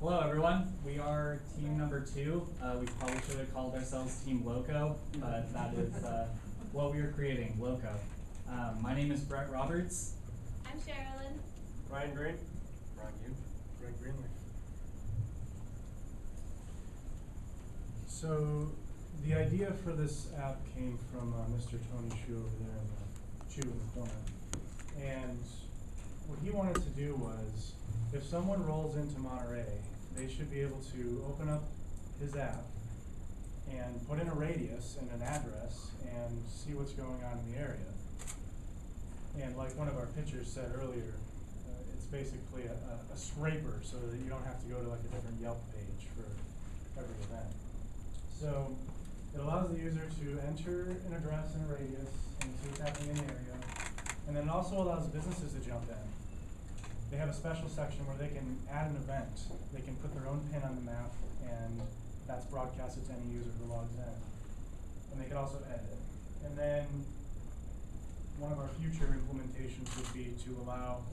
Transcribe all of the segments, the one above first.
Hello everyone, we are team number 2. We probably should have called ourselves Team Loco, but that is what we are creating, Loco. My name is Brett Roberts. I'm Sherilyn. Ryan Green. Ron Yoon. Greg Greenleaf. So the idea for this app came from Mr. Tony Shu over there in the corner. And what he wanted to do was, if someone rolls into Monterey, they should be able to open up his app and put in a radius and an address and see what's going on in the area. And like one of our pitchers said earlier, it's basically a scraper so that you don't have to go to like a different Yelp page for every event. So it allows the user to enter an address and a radius and see what's happening in the area. And then it also allows businesses to jump in. They have a special section where they can add an event. They can put their own pin on the map, and that's broadcasted to any user who logs in. And they can also edit. And then one of our future implementations would be to allow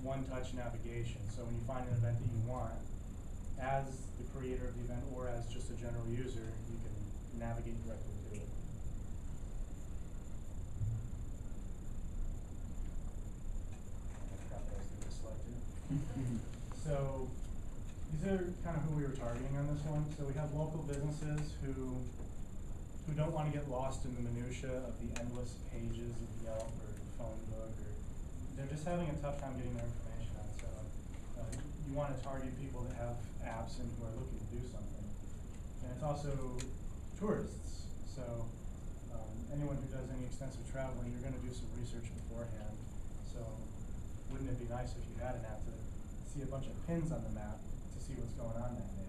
one-touch navigation. So when you find an event that you want, as the creator of the event or as just a general user, you can navigate directly to it. So these are kind of who we were targeting on this one. So we have local businesses who don't want to get lost in the minutia of the endless pages of Yelp or phone book, or they're just having a tough time getting their information out. So you want to target people that have apps and who are looking to do something. And it's also tourists. So anyone who does any extensive traveling, you're going to do some research beforehand. So wouldn't it be nice if you had an app to see a bunch of pins on the map to see what's going on that day?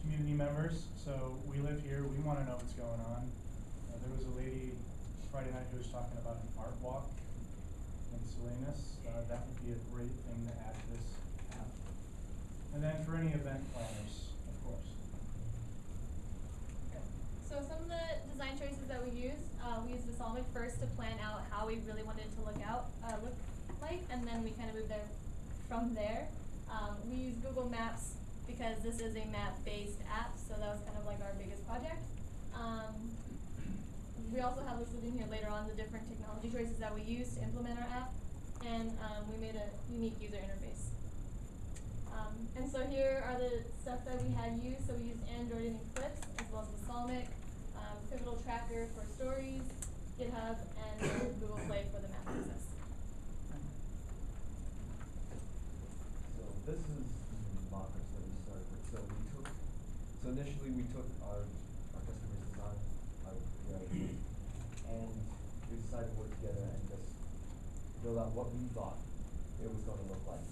Community members, so we live here, we want to know what's going on. There was a lady Friday night who was talking about an art walk in Salinas. That would be a great thing to add to this app. And then for any event planners, of course. So some of the design choices that we used the Solmic first to plan out how we really wanted it to look like, and then we kind of moved there from there. We used Google Maps because this is a map-based app, so that was kind of like our biggest project. We also have listed in here later on the different technology choices that we used to implement our app, and we made a unique user interface. And so here are the stuff that we had used. So we used Android and Eclipse, as well as the Solmic, Pivotal Tracker for stories, GitHub, and Google Play for the map access. So this is the mockers that we started with. So initially we took our customer's design, and we decided to work together and just build out what we thought it was going to look like.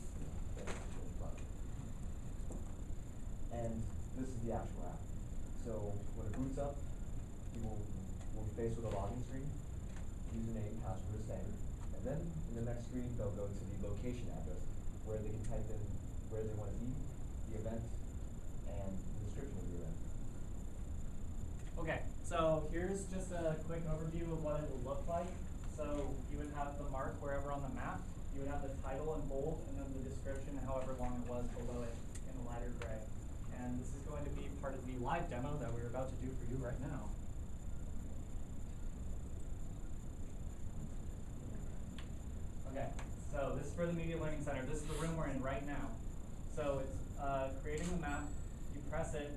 And this is the actual app. So when it boots up, people will be faced with a login screen, username, password is standard, and then in the next screen they'll go to the location address where they can type in where they want to be, the event, and the description of the event. Okay, so here's just a quick overview of what it will look like. So you would have the mark wherever on the map, you would have the title in bold, and then the description however long it was below it in lighter gray. And this is going to be part of the live demo that we're about to do for you right now. Okay, so this is for the Media Learning Center. This is the room we're in right now. So it's creating the map. You press it.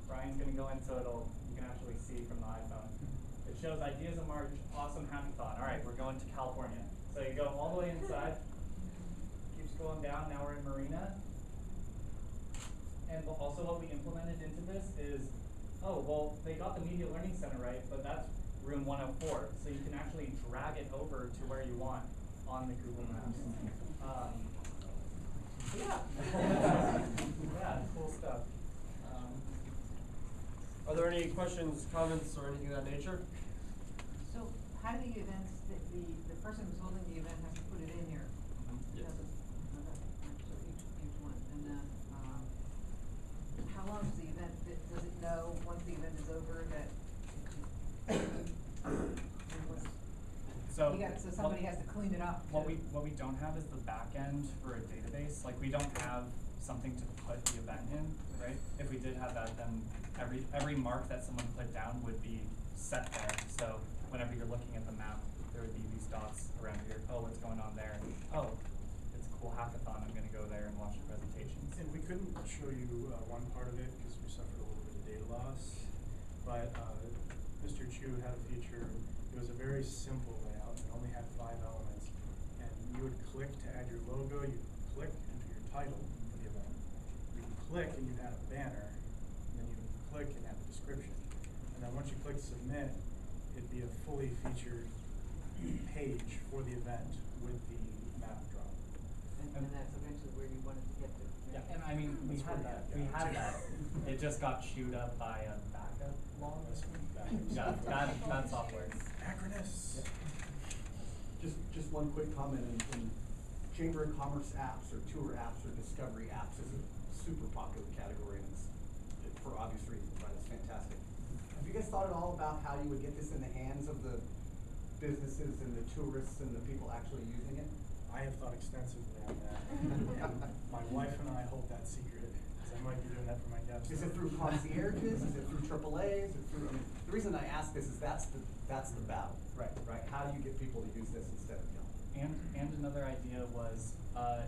Brian's going to go in so you can actually see from the iPhone. It shows ideas of March, awesome, happy thought. All right, we're going to California. So you go all the way inside. Keep scrolling down. Now we're in Marina. And also what we implemented into this is, oh, well, they got the Media Learning Center right, but that's room 104. So you can actually drag it over to where you want on the Google Maps. Yeah. Yeah, cool stuff. Are there any questions, comments, or anything of that nature? So how do the events, the person who's holding the event has to put it in here? Yes. So each one. And then how long is the event? Does it know once the event is over that So somebody has to clean it up? What we don't have is the back end for a database. Like we don't have something to put the event in, right? If we did have that, then every mark that someone put down would be set there. So whenever you're looking at the map, there would be these dots around here. Oh, what's going on there? Oh, it's a cool hackathon. I'm gonna go there and watch the presentations. And we couldn't show you one part of it because we suffered a little bit of data loss, but Mr. Chu had a feature. It was a very simple layout. It only had 5 elements, and you would click to add your logo. You click, enter your title for the event. You would click and you'd add a banner, and then you would click and add the description. And then once you click submit, it'd be a fully featured page for the event with the map drop. And that's eventually where you wanted to get to. Yeah, and I mean, we That's had where that. that We got had to. that. It just got chewed up by a backup log. That's Yeah, bad software. Acronus. Just one quick comment, in Chamber of Commerce apps or tour apps or discovery apps is a super popular category, and it's for obvious reasons, right? It's fantastic. Have you guys thought at all about how you would get this in the hands of the businesses and the tourists and the people actually using it? I have thought extensively on that. My wife and I hold that secret, because I might be doing that for my guests. Is it through concierges? Is it through AAA? Is it through, I mean, the reason I ask this is that's the battle. Right. Right? How do you get people to use this instead of yelling? And another idea was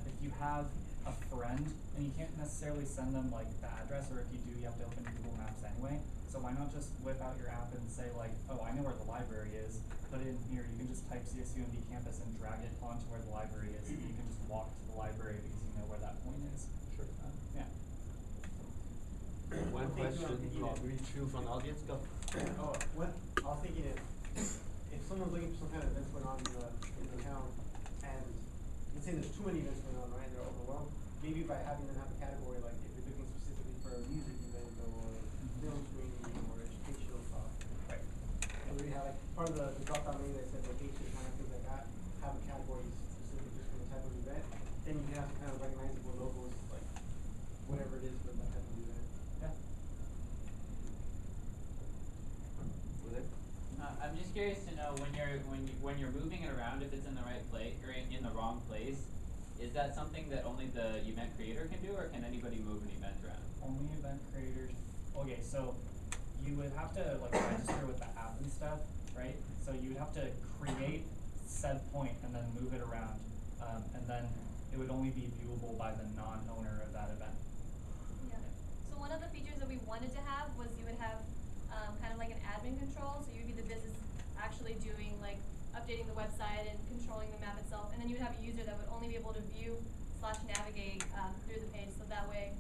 if you have a friend and you can't necessarily send them like the address, or if you do, you have to open Google Maps anyway. So why not just whip out your app and say like, oh, I know where the library is. Put it in here. You can just type CSUMB campus and drag it onto where the library is. And you can just walk to the library because you know where that point is. Sure. Yeah. One Thank you, question, Anthony. maybe two from the audience, go. Oh, what, I was thinking if someone's looking for some kind of events going on in the town, and let's say there's too many events going on, right, they're overwhelmed, maybe by having them have a category, like if you're looking specifically for a music event or film screening or educational stuff. Right. And we have like, part of the drop-down menu that said vacation, kind of things like that, have a category specific just for the type of event, then you can have some kind of recognizable logos, like whatever it is for that type of event. Yeah. Was it? I'm just curious to know when you're moving it around, if it's in the right place or in the wrong place, is that something that only the event creator can do, or can anybody move an event around? Only event creators. Okay, so you would have to like register with the app and stuff, right? So you would have to create said point and then move it around, and then it would only be viewable by the non-owner of that event. Yeah. So one of the features that we wanted to have was you would have kind of like an admin control. So you'd be the business actually doing like updating the website and controlling the map itself, and then you would have a user that would only be able to view / navigate through the page. So that way,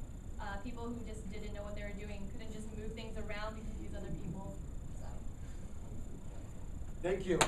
people who just didn't know what they were doing couldn't just move things around and confuse other people. So. Thank you.